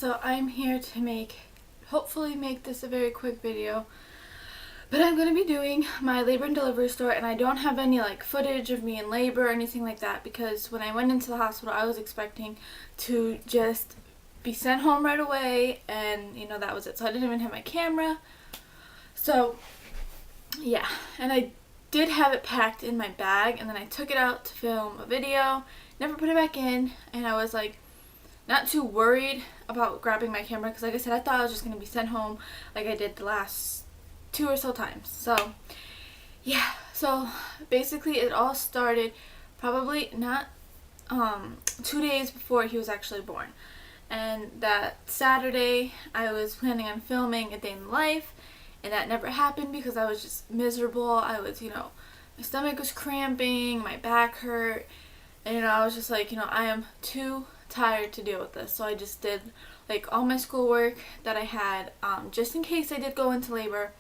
so I'm here to hopefully make this a very quick video. But I'm going to be doing my labor and delivery story, and I don't have any footage of me in labor or anything like that, because when I went into the hospital I was expecting to just be sent home right away, and that was it. So I didn't even have my camera. So yeah, and I did have it packed in my bag, and then I took it out to film a video, never put it back in, and I was not too worried about grabbing my camera because, like I said, I thought I was just going to be sent home like I did the last 2 or so times. So yeah, so basically it all started probably not 2 days before he was actually born. And that Saturday I was planning on filming a day in the life, and that never happened because I was just miserable. I was, my stomach was cramping, my back hurt, and I was just like, I am too tired to deal with this. So I just did all my schoolwork that I had, just in case I did go into labor.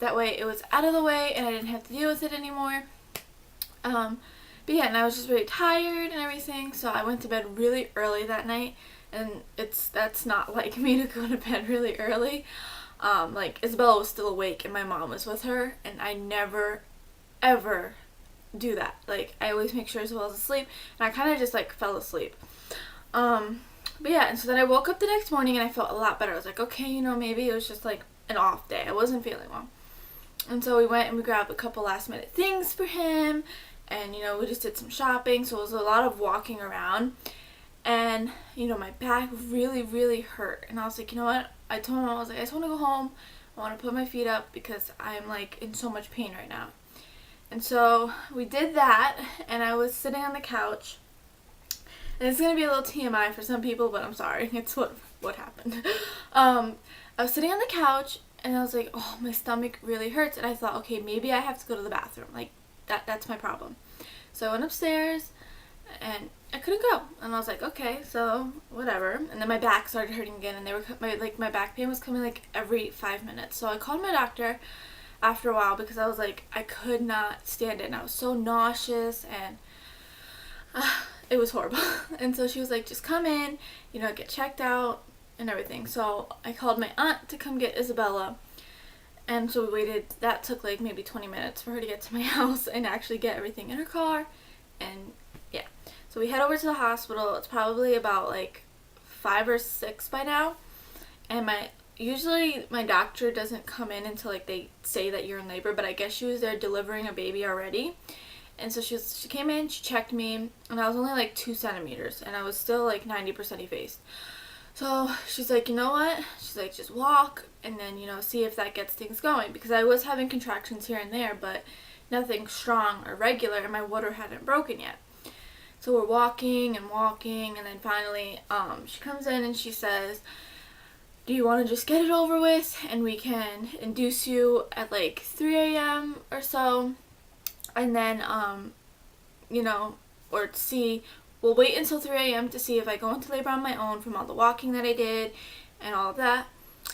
That way it was out of the way and I didn't have to deal with it anymore. But yeah, and I was just really tired and everything, so I went to bed really early that night, and that's not like me to go to bed really early. Isabella was still awake and my mom was with her, and I never ever do that. I always make sure Isabella's asleep, and I kind of just fell asleep. But yeah, and so then I woke up the next morning and I felt a lot better. I was like, okay, maybe it was just an off day. I wasn't feeling well. And so we went and we grabbed a couple last minute things for him, and we just did some shopping, so it was a lot of walking around. And my back really hurt, and I was like, you know what, I told him, I was like, I just want to go home. I want to put my feet up because I'm in so much pain right now. And so we did that, and I was sitting on the couch, and it's going to be a little TMI for some people, but I'm sorry, it's what happened. I was sitting on the couch, and I was like, oh, my stomach really hurts, and I thought, okay, maybe I have to go to the bathroom, that's my problem. So I went upstairs, and I couldn't go, and I was like, okay, so whatever. And then my back started hurting again, and my back pain was coming every 5 minutes. So I called my doctor after a while because I was I could not stand it, and I was so nauseous, and it was horrible. And so she was like, just come in, get checked out and everything. So I called my aunt to come get Isabella, and so we waited. That took maybe 20 minutes for her to get to my house and actually get everything in her car. And yeah, so we head over to the hospital. It's probably about 5 or 6 by now, and usually my doctor doesn't come in until they say that you're in labor, but I guess she was there delivering a baby already. And so she came in, she checked me, and I was only 2 centimeters, and I was still 90% effaced. So she's like, you know what? She's like, just walk, and then, see if that gets things going. Because I was having contractions here and there, but nothing strong or regular, and my water hadn't broken yet. So we're walking, and then finally, she comes in and she says, do you want to just get it over with, and we can induce you at 3 a.m. or so, and then, or see, we'll wait until 3 a.m. to see if I go into labor on my own from all the walking that I did and all of that.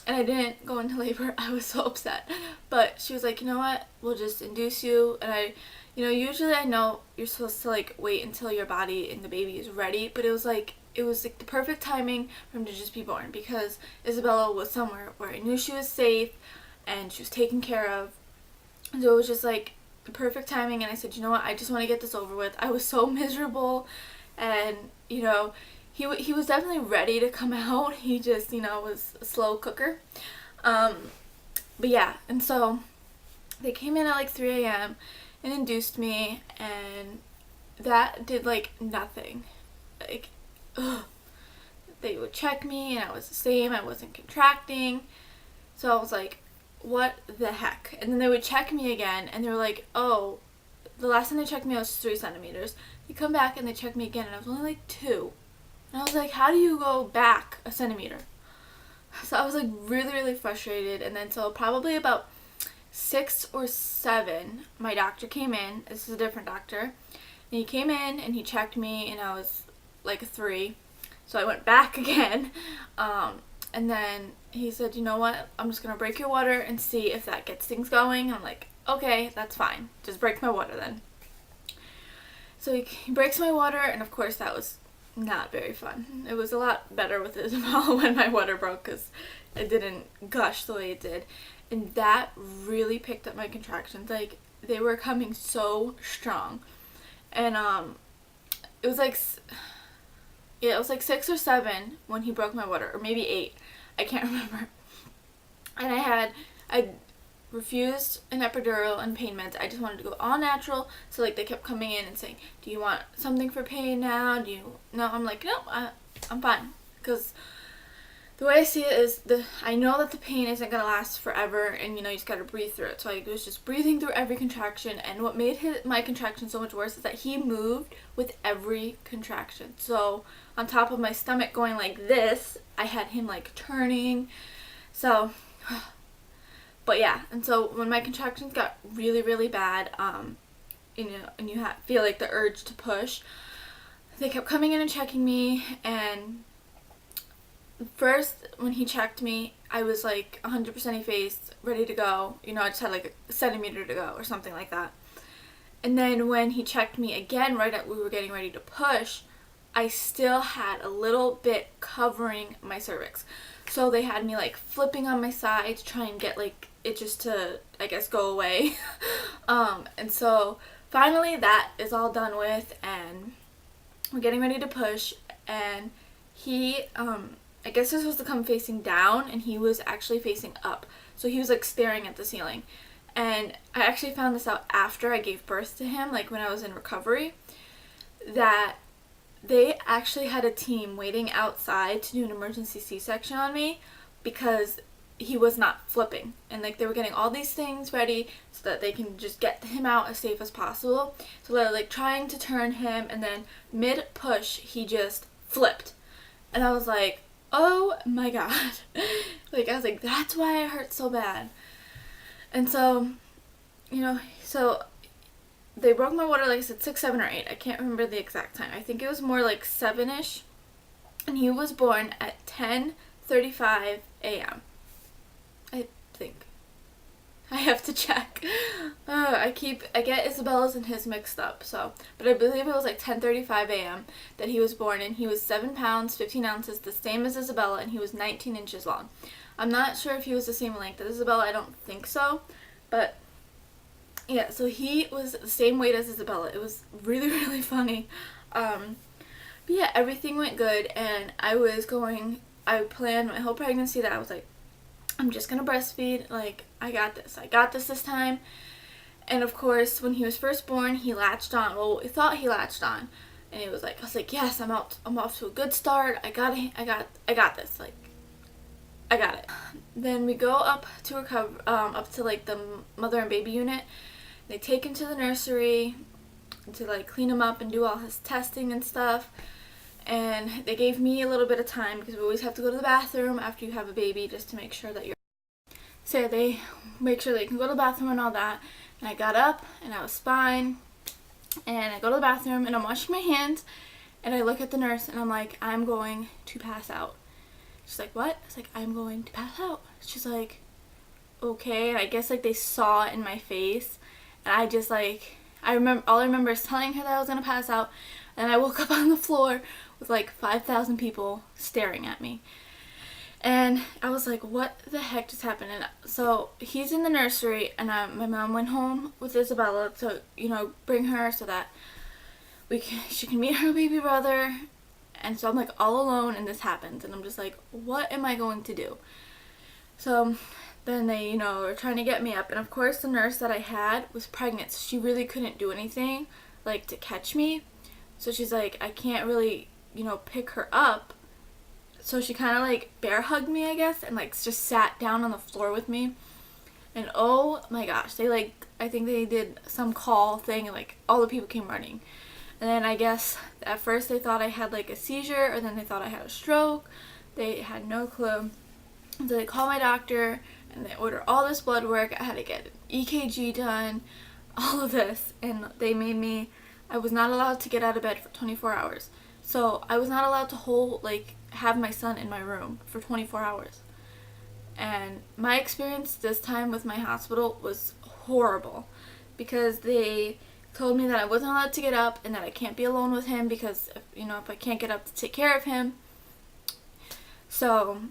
And I didn't go into labor. I was so upset. But she was like, you know what, we'll just induce you. And I, usually I know you're supposed to wait until your body and the baby is ready, but it was the perfect timing for him to just be born, because Isabella was somewhere where I knew she was safe and she was taken care of. So it was just the perfect timing, and I said, you know what, I just want to get this over with. I was so miserable, and he was definitely ready to come out. He just was a slow cooker. But yeah, and so they came in at 3 a.m. and induced me, and that did nothing. They would check me, and I was the same. I wasn't contracting. So I was like, what the heck? And then they would check me again, and they were like, oh, the last time they checked me I was 3 centimeters. They come back and they check me again, and I was only 2. And I was like, how do you go back a centimeter? So I was really frustrated. And then so probably about 6 or 7, my doctor came in. This is a different doctor. And he came in and he checked me, and I was 3. So I went back again. And then he said, you know what, I'm just going to break your water and see if that gets things going. I'm like, okay, that's fine. Just break my water then. So he breaks my water, and of course that was not very fun. It was a lot better with Isabella when my water broke because it didn't gush the way it did. And that really picked up my contractions. Like, they were coming so strong. And it was like, yeah, it was like 6 or 7 when he broke my water, or maybe 8. I can't remember. And I refused an epidural and pain meds. I just wanted to go all natural. So like they kept coming in and saying, do you want something for pain now? No, I'm like, no, I'm fine. Because the way I see it is, I know that the pain isn't going to last forever, and you just got to breathe through it. So I was just breathing through every contraction, and what made my contraction so much worse is that he moved with every contraction. So on top of my stomach going like this, I had him like turning. So, but yeah, and so when my contractions got really, really bad, and you feel like the urge to push, they kept coming in and checking me. And first, when he checked me, I was like 100% effaced, ready to go. I just had like a centimeter to go or something like that. And then when he checked me again, right as we were getting ready to push, I still had a little bit covering my cervix. So they had me like flipping on my side to try and get like it just to, I guess, go away. And so finally that is all done with, and we're getting ready to push, and he, I guess this was to come facing down, and he was actually facing up. So he was like staring at the ceiling. And I actually found this out after I gave birth to him, like when I was in recovery, that they actually had a team waiting outside to do an emergency C-section on me because he was not flipping. And like they were getting all these things ready so that they can just get him out as safe as possible. So they're like trying to turn him, and then mid-push he just flipped. And I was like, oh my god. Like I was like, that's why it hurt so bad. And so, so they broke my water, like I said, 6, 7, or 8. I can't remember the exact time. I think it was more like 7-ish. And he was born at 10:35 a.m. I think. I have to check. I get Isabella's and his mixed up. But I believe it was like 10:35 a.m. that he was born, and he was 7 pounds, 15 ounces, the same as Isabella, and he was 19 inches long. I'm not sure if he was the same length as Isabella. I don't think so. But yeah, so he was the same weight as Isabella. It was really, really funny. But yeah, everything went good, and I planned my whole pregnancy that I was like, I'm just gonna breastfeed. Like, I got this time. And of course, when he was first born, he latched on. Well, we thought he latched on, and I was like, yes, I'm off to a good start. I got this. Like, I got it. Then we go up to up to like the mother and baby unit. They take him to the nursery to like clean him up and do all his testing and stuff. And they gave me a little bit of time because we always have to go to the bathroom after you have a baby just to make sure that they make sure they can go to the bathroom and all that. And I got up and I was fine. And I go to the bathroom and I'm washing my hands, and I look at the nurse and I'm like, I'm going to pass out. She's like, what? I was like, I'm going to pass out. She's like, okay. And I guess like they saw it in my face, and I just like, all I remember is telling her that I was going to pass out, and I woke up on the floor with like 5,000 people staring at me. And I was like, what the heck just happened? And so he's in the nursery, and my mom went home with Isabella to, bring her so that she can meet her baby brother. And so I'm like all alone, and this happens, and I'm just like, what am I going to do? So then they, are trying to get me up, and of course the nurse that I had was pregnant, so she really couldn't do anything like to catch me. So she's like, I can't really, pick her up. So she kind of like bear hugged me, I guess, and like just sat down on the floor with me. And oh my gosh, I think they did some call thing, and like all the people came running. And then I guess at first they thought I had like a seizure, or then they thought I had a stroke. They had no clue. So they called my doctor, and they ordered all this blood work. I had to get an EKG done, all of this. And they made me, I was not allowed to get out of bed for 24 hours. So I was not allowed to have my son in my room for 24 hours. And my experience this time with my hospital was horrible, because they told me that I wasn't allowed to get up and that I can't be alone with him because, if I can't get up to take care of him. So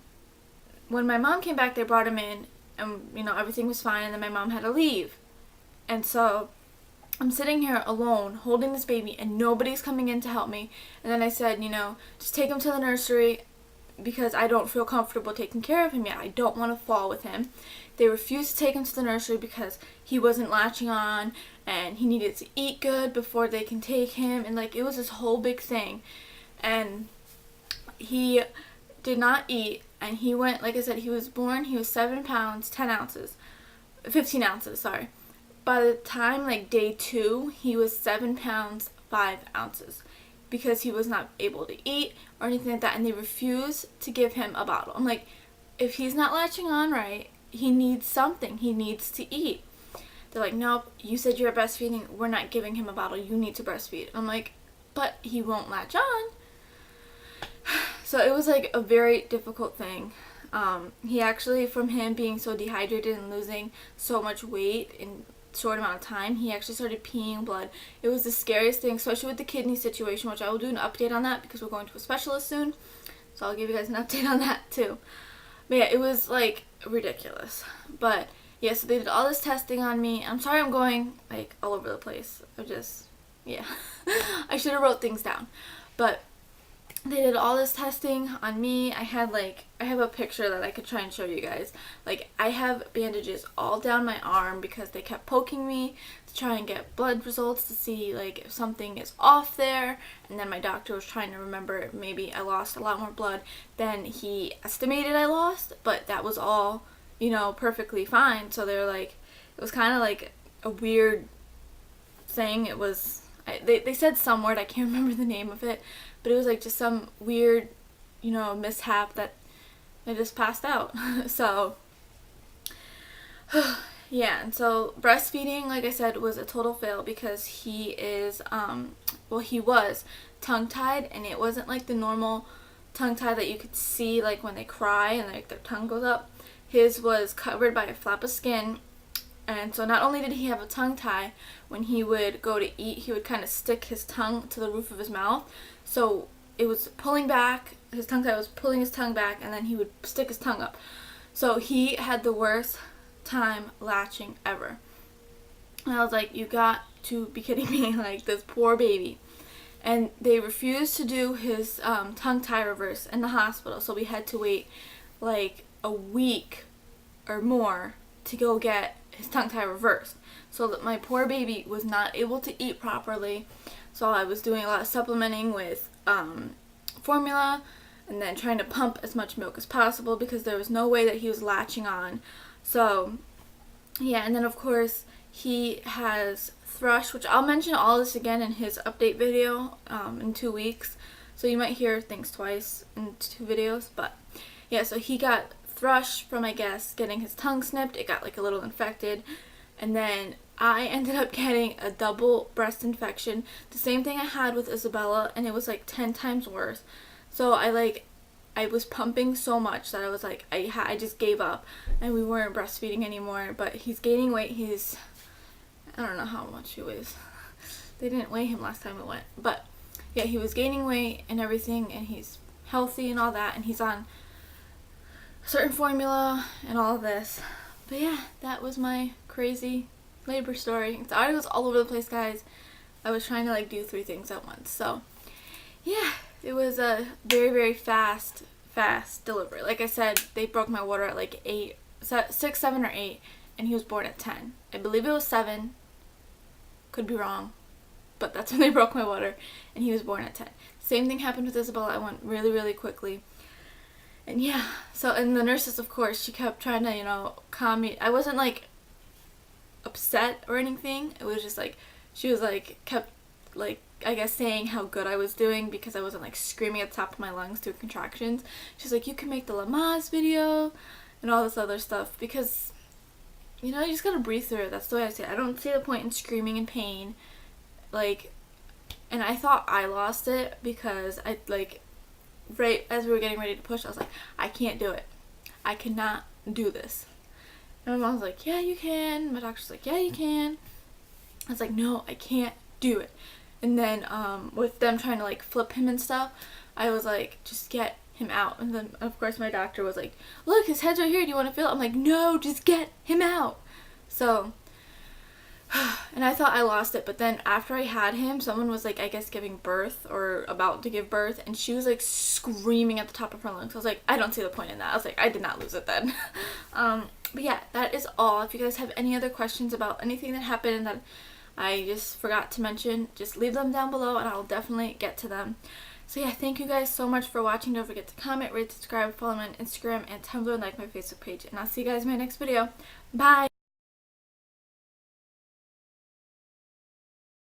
when my mom came back, they brought him in and, everything was fine, and then my mom had to leave. And so I'm sitting here alone holding this baby and nobody's coming in to help me. And then I said, just take him to the nursery because I don't feel comfortable taking care of him yet. I don't want to fall with him. They refused to take him to the nursery because he wasn't latching on and he needed to eat good before they can take him. And it was this whole big thing. And he did not eat, and he went, like I said, he was born, he was 7 pounds, 10 ounces, 15 ounces, sorry. By the time, day 2, he was 7 pounds, 5 ounces because he was not able to eat or anything like that, and they refused to give him a bottle. I'm like, if he's not latching on right, he needs something. He needs to eat. They're like, nope, you said you're breastfeeding. We're not giving him a bottle. You need to breastfeed. I'm like, but he won't latch on. So it was a very difficult thing. He actually, from him being so dehydrated and losing so much weight in a short amount of time, he actually started peeing blood. It was the scariest thing, especially with the kidney situation, which I will do an update on that because we're going to a specialist soon. So I'll give you guys an update on that too. But yeah, it was ridiculous. But yeah, so they did all this testing on me. I'm sorry I'm going all over the place. I should have wrote things down. But they did all this testing on me. I have a picture that I could try and show you guys. I have bandages all down my arm because they kept poking me to try and get blood results to see if something is off there. And then my doctor was trying to remember maybe I lost a lot more blood than he estimated I lost, but that was all, perfectly fine. So they were it was kind of a weird thing. It was, they said some word, I can't remember the name of it, but it was just some weird, mishap that I just passed out. So, yeah, and so breastfeeding, like I said, was a total fail because he is, he was tongue-tied, and it wasn't the normal tongue-tie that you could see when they cry and their tongue goes up. His was covered by a flap of skin. And so not only did he have a tongue tie, when he would go to eat, he would kind of stick his tongue to the roof of his mouth. So it was pulling back, his tongue tie was pulling his tongue back, and then he would stick his tongue up. So he had the worst time latching ever. And I was like, you got to be kidding me, this poor baby. And they refused to do his tongue tie reverse in the hospital, so we had to wait a week or more to go get his tongue tie reversed. So that my poor baby was not able to eat properly. So I was doing a lot of supplementing with formula and then trying to pump as much milk as possible because there was no way that he was latching on. So yeah, and then of course he has thrush, which I'll mention all this again in his update video in 2 weeks. So you might hear things twice in 2 videos, but yeah, so he got thrush from, I guess, getting his tongue snipped. It got a little infected, and then I ended up getting a double breast infection, the same thing I had with Isabella, and it was 10 times worse. So I was pumping so much that I was I just gave up, and we weren't breastfeeding anymore. But he's gaining weight. I don't know how much he weighs. They didn't weigh him last time we went, but yeah, he was gaining weight and everything, and he's healthy and all that, and he's on certain formula and all of this. But yeah, that was my crazy labor story. The article was all over the place, guys. I was trying to do 3 things at once. So yeah, it was a very, very fast delivery. Like I said, they broke my water at 8, 6, 7, or 8, and he was born at 10. I believe it was 7. Could be wrong, but that's when they broke my water, and he was born at 10. Same thing happened with Isabella. I went really, really quickly. And yeah, so, and the nurses, of course, she kept trying to, calm me. I wasn't, upset or anything. It was just, she was, kept, I guess, saying how good I was doing because I wasn't, screaming at the top of my lungs through contractions. She's like, you can make the Lamaze video and all this other stuff because, you just gotta breathe through it. That's the way I say it. I don't see the point in screaming in pain. And I thought I lost it because I, right as we were getting ready to push, I was like, I can't do it. I cannot do this. And my mom was like, yeah, you can. My doctor's like, yeah, you can. I was like, no, I can't do it. And then with them trying to like flip him and stuff, I was like, just get him out. And then of course my doctor was like, look, his head's right here, do you want to feel it? I'm like, no, just get him out. So, and I thought I lost it, but then after I had him, someone was like, I guess giving birth or about to give birth, and she was like screaming at the top of her lungs. I was like, I don't see the point in that. I was like, I did not lose it then. But yeah, that is all. If you guys have any other questions about anything that happened and that I just forgot to mention, just leave them down below and I'll definitely get to them. So yeah, thank you guys so much for watching. Don't forget to comment, rate, subscribe, follow me on Instagram and Tumblr, and like my Facebook page. And I'll see you guys in my next video. Bye!